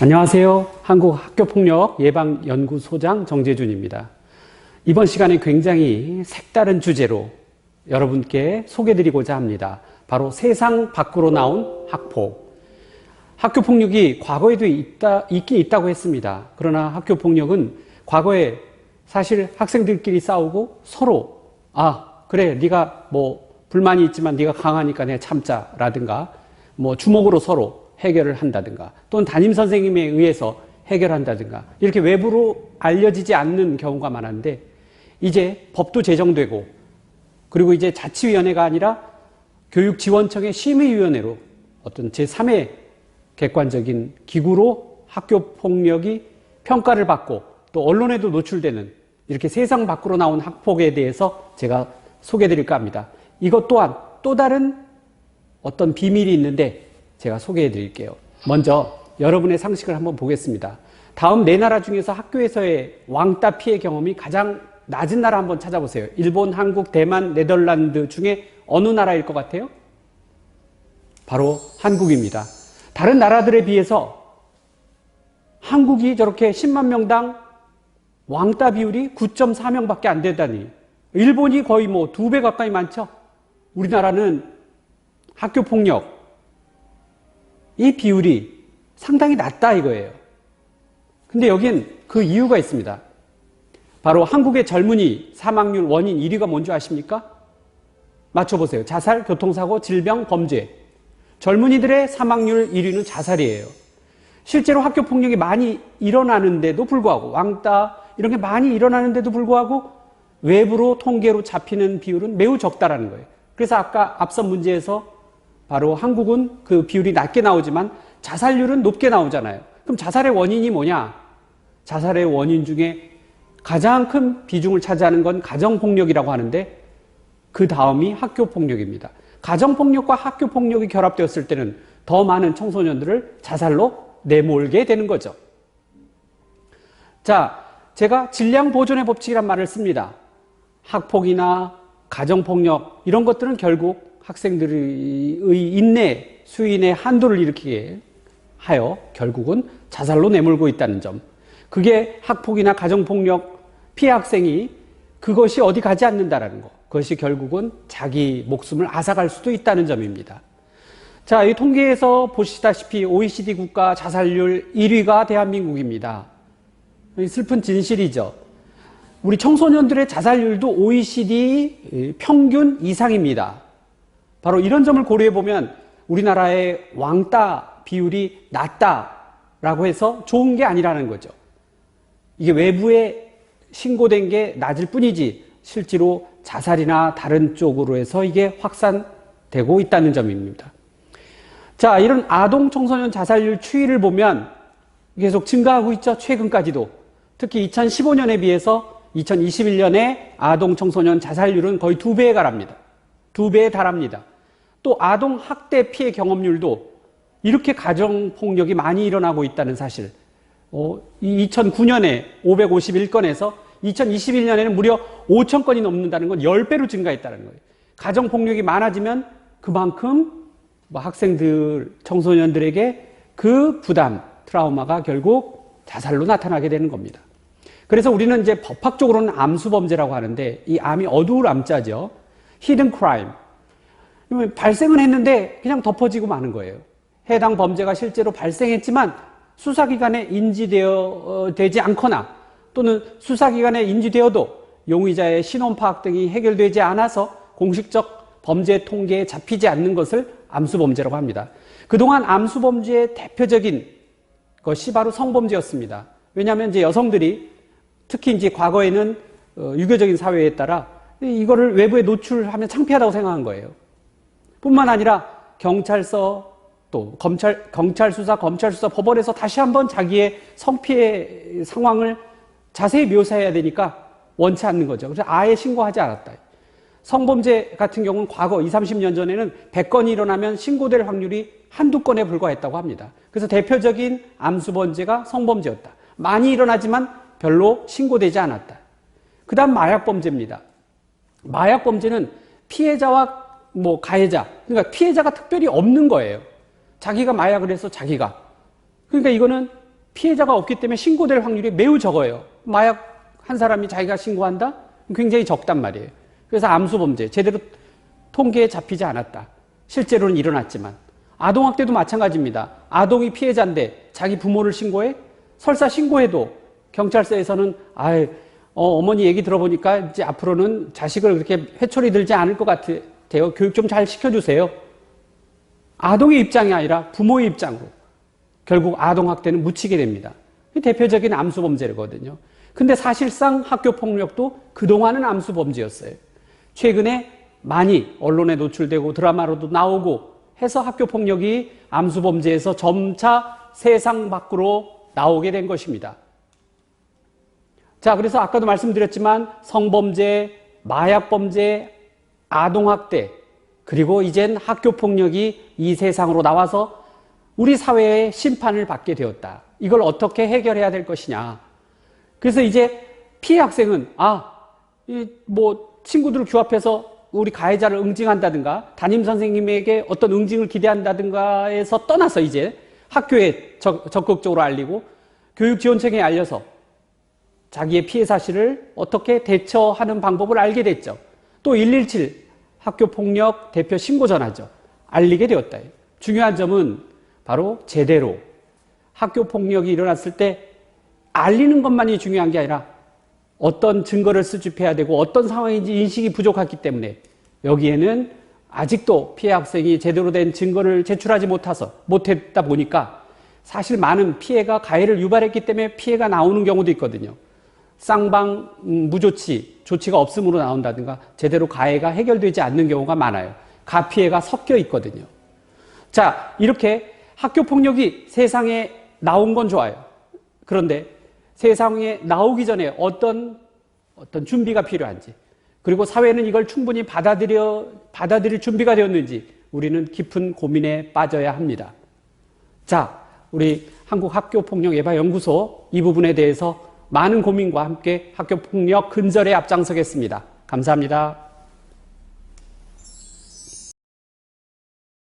안녕하세요. 한국학교폭력 예방연구소장 정재준입니다. 이번 시간에 굉장히 색다른 주제로 여러분께 소개드리고자 합니다. 바로 세상 밖으로 나온 학폭. 학교폭력이 과거에도 있긴 있다고 했습니다. 그러나 학교폭력은 과거에 사실 학생들끼리 싸우고 서로 그래 네가 불만이 있지만 네가 강하니까 내가 참자라든가 주먹으로 서로 해결을 한다든가 또는 담임선생님에 의해서 해결한다든가 이렇게 외부로 알려지지 않는 경우가 많았는데 이제 법도 제정되고 그리고 이제 자치위원회가 아니라 교육지원청의 심의위원회로 어떤 제3의 객관적인 기구로 학교폭력이 평가를 받고 또 언론에도 노출되는 이렇게 세상 밖으로 나온 학폭에 대해서 제가 소개해드릴까 합니다. 이것 또한 또 다른 어떤 비밀이 있는데 제가 소개해 드릴게요. 먼저 여러분의 상식을 한번 보겠습니다. 다음 네 나라 중에서 학교에서의 왕따 피해 경험이 가장 낮은 나라 한번 찾아보세요. 일본, 한국, 대만, 네덜란드 중에 어느 나라일 것 같아요? 바로 한국입니다. 다른 나라들에 비해서 한국이 저렇게 10만 명당 왕따 비율이 9.4명밖에 안 되다니. 일본이 거의 2배 가까이 많죠? 우리나라는 학교폭력 이 비율이 상당히 낮다 이거예요. 근데 여긴 그 이유가 있습니다. 바로 한국의 젊은이 사망률 원인 1위가 뭔지 아십니까? 맞춰보세요. 자살, 교통사고, 질병, 범죄. 젊은이들의 사망률 1위는 자살이에요. 실제로 학교폭력이 많이 일어나는데도 불구하고 왕따 이런 게 많이 일어나는데도 불구하고 외부로 통계로 잡히는 비율은 매우 적다라는 거예요. 그래서 아까 앞선 문제에서 바로 한국은 그 비율이 낮게 나오지만 자살률은 높게 나오잖아요. 그럼 자살의 원인이 뭐냐? 자살의 원인 중에 가장 큰 비중을 차지하는 건 가정폭력이라고 하는데 그 다음이 학교폭력입니다. 가정폭력과 학교폭력이 결합되었을 때는 더 많은 청소년들을 자살로 내몰게 되는 거죠. 자, 제가 질량보존의 법칙이란 말을 씁니다. 학폭이나 가정폭력 이런 것들은 결국 학생들의 인내, 수인의 한도를 일으키게 하여 결국은 자살로 내몰고 있다는 점. 그게 학폭이나 가정폭력 피해 학생이 그것이 어디 가지 않는다라는 것. 그것이 결국은 자기 목숨을 앗아갈 수도 있다는 점입니다. 자, 이 통계에서 보시다시피 OECD 국가 자살률 1위가 대한민국입니다. 슬픈 진실이죠. 우리 청소년들의 자살률도 OECD 평균 이상입니다. 바로 이런 점을 고려해 보면 우리나라의 왕따 비율이 낮다라고 해서 좋은 게 아니라는 거죠. 이게 외부에 신고된 게 낮을 뿐이지 실제로 자살이나 다른 쪽으로 해서 이게 확산되고 있다는 점입니다. 자, 이런 아동 청소년 자살률 추이를 보면 계속 증가하고 있죠. 최근까지도. 특히 2015년에 비해서 2021년에 아동 청소년 자살률은 거의 2배에 달합니다. 2배에 달합니다. 또 아동 학대 피해 경험률도 이렇게 가정폭력이 많이 일어나고 있다는 사실. 2009년에 551건에서 2021년에는 무려 5,000건이 넘는다는 건 10배로 증가했다는 거예요. 가정폭력이 많아지면 그만큼 학생들, 청소년들에게 그 부담, 트라우마가 결국 자살로 나타나게 되는 겁니다. 그래서 우리는 이제 법학적으로는 암수범죄라고 하는데 이 암이 어두울 암자죠. hidden crime. 발생은 했는데 그냥 덮어지고 마는 거예요. 해당 범죄가 실제로 발생했지만 수사기관에 인지되지 않거나 또는 수사기관에 인지되어도 용의자의 신원 파악 등이 해결되지 않아서 공식적 범죄 통계에 잡히지 않는 것을 암수범죄라고 합니다. 그동안 암수범죄의 대표적인 것이 바로 성범죄였습니다. 왜냐하면 이제 여성들이 특히 이제 과거에는 유교적인 사회에 따라 이거를 외부에 노출하면 창피하다고 생각한 거예요. 뿐만 아니라 경찰서 또 경찰 수사, 법원에서 다시 한번 자기의 성피해 상황을 자세히 묘사해야 되니까 원치 않는 거죠. 그래서 아예 신고하지 않았다. 성범죄 같은 경우는 과거 20, 30년 전에는 100건이 일어나면 신고될 확률이 한두 건에 불과했다고 합니다. 그래서 대표적인 암수범죄가 성범죄였다. 많이 일어나지만 별로 신고되지 않았다. 그 다음 마약범죄입니다. 마약범죄는 피해자와 가해자, 그러니까 피해자가 특별히 없는 거예요. 자기가 마약을 해서 자기가. 그러니까 이거는 피해자가 없기 때문에 신고될 확률이 매우 적어요. 마약 한 사람이 자기가 신고한다? 굉장히 적단 말이에요. 그래서 암수범죄, 제대로 통계에 잡히지 않았다. 실제로는 일어났지만. 아동학대도 마찬가지입니다. 아동이 피해자인데 자기 부모를 신고해? 설사 신고해도 경찰서에서는 어머니 얘기 들어보니까 이제 앞으로는 자식을 그렇게 회초리 들지 않을 것 같아요. 교육 좀 잘 시켜주세요. 아동의 입장이 아니라 부모의 입장으로 결국 아동학대는 묻히게 됩니다. 대표적인 암수범죄거든요. 근데 사실상 학교폭력도 그동안은 암수범죄였어요. 최근에 많이 언론에 노출되고 드라마로도 나오고 해서 학교폭력이 암수범죄에서 점차 세상 밖으로 나오게 된 것입니다. 자, 그래서 아까도 말씀드렸지만 성범죄, 마약범죄, 아동학대, 그리고 이젠 학교폭력이 이 세상으로 나와서 우리 사회의 심판을 받게 되었다. 이걸 어떻게 해결해야 될 것이냐. 그래서 이제 피해 학생은 친구들을 규합해서 우리 가해자를 응징한다든가 담임 선생님에게 어떤 응징을 기대한다든가에서 떠나서 이제 학교에 적극적으로 알리고 교육지원청에 알려서 자기의 피해 사실을 어떻게 대처하는 방법을 알게 됐죠. 또 117 학교폭력 대표 신고 전화죠. 알리게 되었다. 중요한 점은 바로 제대로 학교폭력이 일어났을 때 알리는 것만이 중요한 게 아니라 어떤 증거를 수집해야 되고 어떤 상황인지 인식이 부족했기 때문에 여기에는 아직도 피해 학생이 제대로 된 증거를 제출하지 못했다 보니까 사실 많은 피해가 가해를 유발했기 때문에 피해가 나오는 경우도 있거든요. 쌍방 조치가 없음으로 나온다든가 제대로 가해가 해결되지 않는 경우가 많아요. 가피해가 섞여 있거든요. 자, 이렇게 학교폭력이 세상에 나온 건 좋아요. 그런데 세상에 나오기 전에 어떤 준비가 필요한지, 그리고 사회는 이걸 충분히 받아들일 준비가 되었는지 우리는 깊은 고민에 빠져야 합니다. 자, 우리 한국학교폭력예방연구소 이 부분에 대해서 많은 고민과 함께 학교폭력 근절에 앞장서겠습니다. 감사합니다.